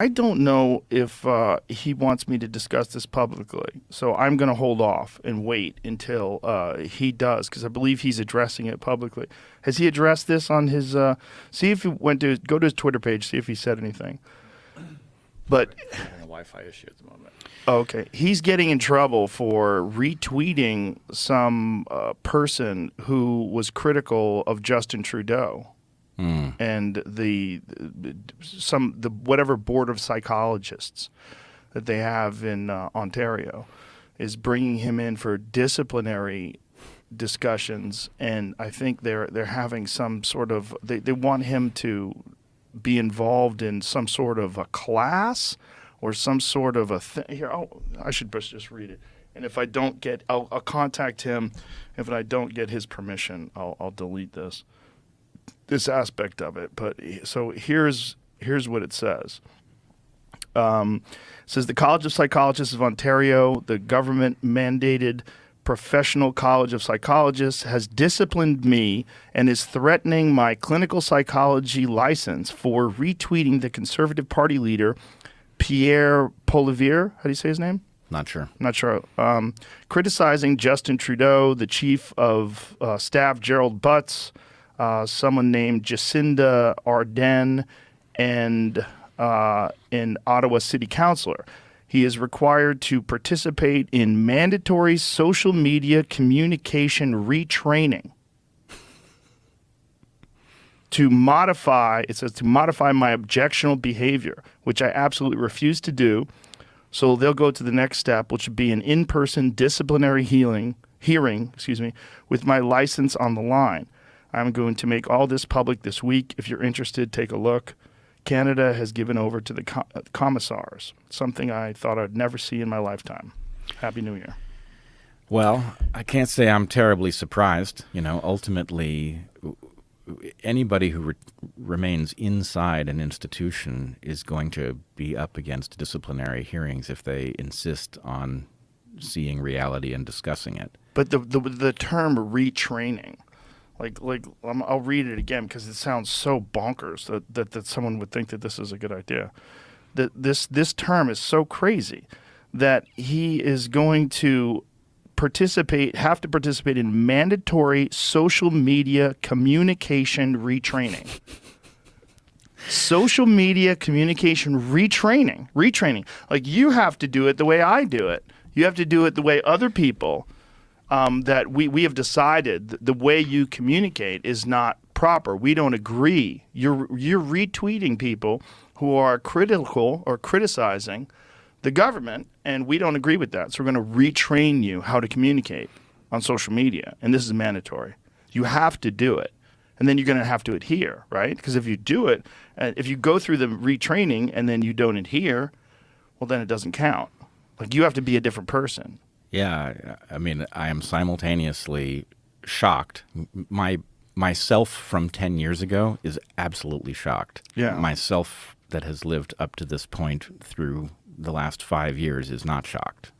I don't know if he wants me to discuss this publicly, so I'm going to hold off and wait until he does, because I believe he's addressing it publicly. Has he addressed this on his? See if he go to his Twitter page, see if he said anything. But I'm having a Wi-Fi issue at the moment. Okay, he's getting in trouble for retweeting some person who was critical of Justin Trudeau. And the whatever board of psychologists that they have in Ontario is bringing him in for disciplinary discussions, and I think they're having some sort of they want him to be involved in some sort of a class or some sort of a thing. Here, I should just read it. And if I don't get, I'll contact him. If I don't get his permission, I'll delete this aspect of it. But so here's what it says. It says the College of Psychologists of Ontario, the government-mandated Professional College of Psychologists, has disciplined me and is threatening my clinical psychology license for retweeting the Conservative Party leader, Pierre Poilievre. How do you say his name? Not sure. Criticizing Justin Trudeau, the chief of staff, Gerald Butts, someone named Jacinda Ardern, and an Ottawa city councillor. He is required to participate in mandatory social media communication retraining to modify my objectionable behavior, which I absolutely refuse to do. So they'll go to the next step, which would be an in-person disciplinary hearing, with my license on the line. I'm going to make all this public this week. If you're interested, take a look. Canada has given over to the commissars, something I thought I'd never see in my lifetime. Happy New Year. Well, I can't say I'm terribly surprised. Ultimately, anybody who remains inside an institution is going to be up against disciplinary hearings if they insist on seeing reality and discussing it. But the term retraining, I'll read it again because it sounds so bonkers that someone would think that this is a good idea. That this term is so crazy that he is going to have to participate in mandatory social media communication retraining. Social media communication retraining. Like, you have to do it the way I do it. You have to do it the way other people that we have decided the way you communicate is not proper. We don't agree. You're retweeting people who are critical or criticizing the government, and we don't agree with that. So we're going to retrain you how to communicate on social media, and this is mandatory. You have to do it, and then you're going to have to adhere, right? Because if you do it, if you go through the retraining and then you don't adhere, well, then it doesn't count. Like, you have to be a different person. Yeah, I mean, I am simultaneously shocked. Myself from 10 years ago is absolutely shocked. Yeah. Myself that has lived up to this point through the last 5 years is not shocked.